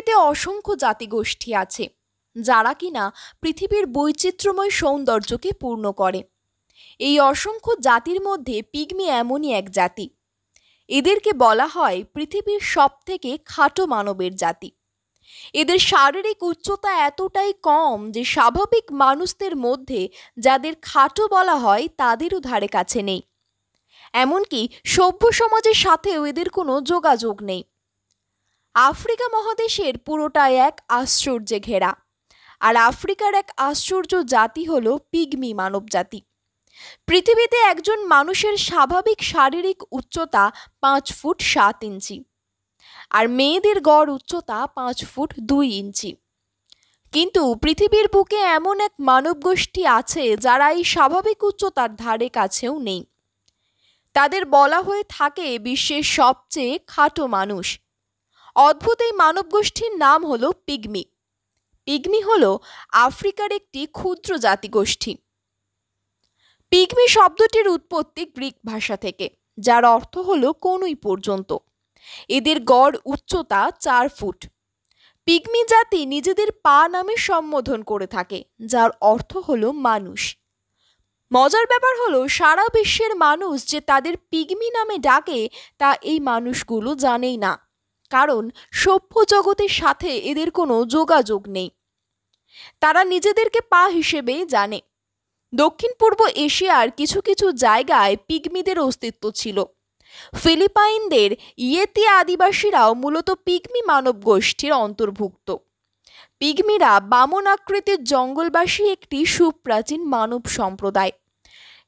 পৃথিবীতে অসংখ্য জাতিগোষ্ঠী আছে যারা কিনা পৃথিবীর বৈচিত্র্যময় সৌন্দর্যকে পূর্ণ করে। এই অসংখ্য জাতির মধ্যে পিগমি এমনই এক জাতি। এদেরকে বলা হয় পৃথিবীর সবথেকে খাটো মানবের জাতি। এদের শারীরিক উচ্চতা এতটাই কম যে স্বাভাবিক মানুষদের মধ্যে যাদের খাটো বলা হয় তাদেরও ধারে কাছে নেই। এমনকি সভ্য সমাজের সাথেও এদের কোনো যোগাযোগ নেই। আফ্রিকা মহাদেশের পুরোটাই এক আশ্চর্যে ঘেরা, আর আফ্রিকার এক আশ্চর্য জাতি হলো পিগমি মানব জাতি। পৃথিবীতে একজন মানুষের স্বাভাবিক শারীরিক উচ্চতা 5 ফুট 7 ইঞ্চি, আর মেয়েদের গড় উচ্চতা 5 ফুট 2 ইঞ্চি। কিন্তু পৃথিবীর বুকে এমন এক মানব গোষ্ঠী আছে যারা এই স্বাভাবিক উচ্চতার ধারে কাছেও নেই। তাদের বলা হয়ে থাকে বিশ্বের সবচেয়ে খাটো মানুষ। অদ্ভুত এই মানব গোষ্ঠীর নাম হলো পিগমি। পিগমি হলো আফ্রিকার একটি ক্ষুদ্র জাতিগোষ্ঠী। পিগমি শব্দটির উৎপত্তি গ্রিক ভাষা থেকে, যার অর্থ হলো কনুই পর্যন্ত। এদের গড় উচ্চতা 4 ফুট। পিগমি জাতি নিজেদের পা নামে সম্বোধন করে থাকে, যার অর্থ হলো মানুষ। মজার ব্যাপার হলো সারা বিশ্বের মানুষ যে তাদের পিগমি নামে ডাকে তা এই মানুষগুলো জানেই না, কারণ সভ্য জগতের সাথে এদের কোনো যোগাযোগ নেই। তারা নিজেদেরকে পা হিসেবেই জানে। দক্ষিণ পূর্ব এশিয়ার কিছু কিছু জায়গায় পিগমিদের অস্তিত্ব ছিল। ফিলিপাইনদের ইয়েতি আদিবাসীরাও মূলত পিগমি মানব গোষ্ঠীর অন্তর্ভুক্ত। পিগমিরা বামন আকৃতির জঙ্গলবাসী একটি সুপ্রাচীন মানব সম্প্রদায়,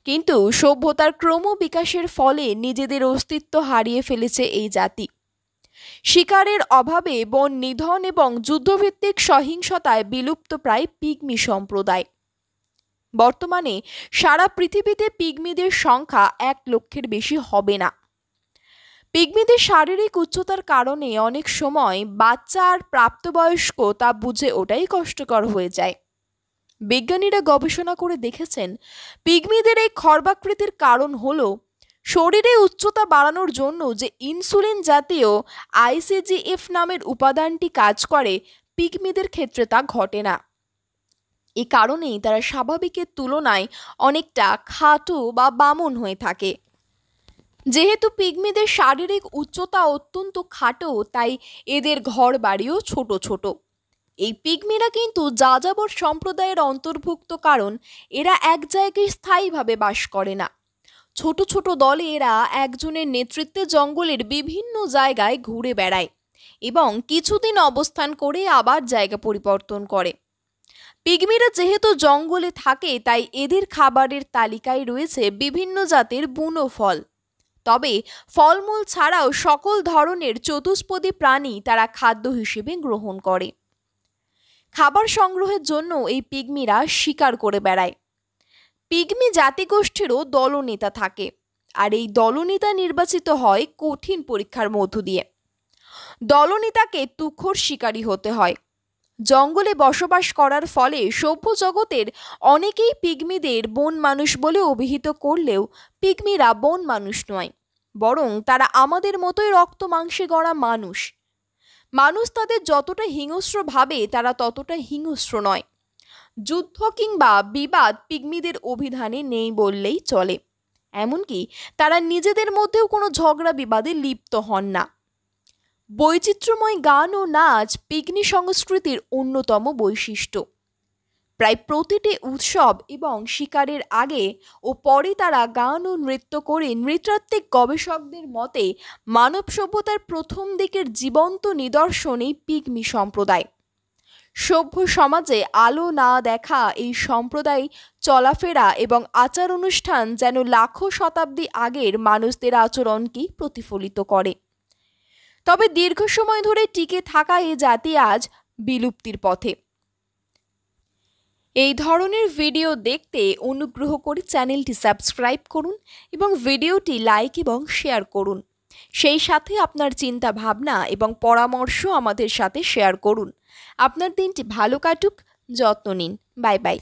কিন্তু সভ্যতার ক্রমবিকাশের ফলে নিজেদের অস্তিত্ব হারিয়ে ফেলেছে এই জাতি। শিকারের অভাবে বন নিধন এবং যুদ্ধভিত্তিক সহিংসতায় বিলুপ্তপ্রায় পিগমি সম্প্রদায়। বর্তমানে সারা পৃথিবীতে পিগমিদের সংখ্যা 1 লক্ষের বেশি হবে না। পিগমিদের শারীরিক উচ্চতার কারণে অনেক সময় বাচ্চা আর প্রাপ্তবয়স্ক তা বুঝে ওটাই কষ্টকর হয়ে যায়। বিজ্ঞানীরা গবেষণা করে দেখেছেন পিগমিদের এই খর্বাকৃতির কারণ হলো শরীরে উচ্চতা বাড়ানোর জন্য যে ইনসুলিন জাতীয় আইসিজিএফ নামের উপাদানটি কাজ করে, পিগমিদের ক্ষেত্রে তা ঘটে না। এই কারণেই তারা স্বাভাবিকের তুলনায় অনেকটা খাটো বা বামন হয়ে থাকে। যেহেতু পিগমিদের শারীরিক উচ্চতা অত্যন্ত খাটো, তাই এদের ঘর বাড়িও ছোট ছোট। এই পিগমিরা কিন্তু যাযাবর সম্প্রদায়ের অন্তর্ভুক্ত, কারণ এরা এক জায়গায় স্থায়ীভাবে বাস করে না। ছোট ছোট দলে এরা একজনের নেতৃত্বে জঙ্গলের বিভিন্ন জায়গায় ঘুরে বেড়ায় এবং কিছুদিন অবস্থান করে আবার জায়গা পরিবর্তন করে। পিগমিরা যেহেতু জঙ্গলে থাকে, তাই এদের খাবারের তালিকায় রয়েছে বিভিন্ন জাতের বুনো ফল। তবে ফলমূল ছাড়াও সকল ধরনের চতুষ্পদী প্রাণী তারা খাদ্য হিসেবে গ্রহণ করে। খাবার সংগ্রহের জন্য এই পিগমিরা শিকার করে বেড়ায়। পিগমি জাতিগোষ্ঠীরও দলনেতা থাকে, আর এই দলনেতা নির্বাচিত হয় কঠিন পরীক্ষার মধ্য দিয়ে। দলনেতাকে তুখোড় শিকারী হতে হয়। জঙ্গলে বসবাস করার ফলে সভ্য জগতের অনেকেই পিগমিদের বন মানুষ বলে অভিহিত করলেও পিগমিরা বন মানুষ নয়, বরং তারা আমাদের মতোই রক্ত মাংসে গড়া মানুষ। মানুষ তাদের যতটা হিংস্র ভাবে, তারা ততটা হিংস্র নয়। যুদ্ধ কিংবা বিবাদ পিগমিদের অভিধানে নেই বললেই চলে। এমনকি তারা নিজেদের মধ্যেও কোনো ঝগড়া বিবাদে লিপ্ত হন না। বৈচিত্র্যময় গান ও নাচ পিগমি সংস্কৃতির অন্যতম বৈশিষ্ট্য। প্রায় প্রতিটি উৎসব এবং শিকারের আগে ও পরে তারা গান ও নৃত্য করে। নৃতাত্ত্বিক গবেষকদের মতে মানব সভ্যতার প্রথম দিকের জীবন্ত নিদর্শন এই পিগমি সম্প্রদায়। সভ্য সমাজে আলো না দেখা এই সম্প্রদায় চলাফেরা এবং আচার অনুষ্ঠান যেন লাখো শতাব্দী আগের মানুষদের আচরণকেই প্রতিফলিত করে। তবে দীর্ঘ সময় ধরে টিকে থাকা এ জাতি আজ বিলুপ্তির পথে। এই ধরনের ভিডিও দেখতে অনুগ্রহ করে চ্যানেলটি সাবস্ক্রাইব করুন এবং ভিডিওটি লাইক এবং শেয়ার করুন। সেই সাথে আপনার চিন্তা ভাবনা এবং পরামর্শ আমাদের সাথে শেয়ার করুন। আপনার দিনটি ভালো কাটুক, যত্ন নিন। Bye bye.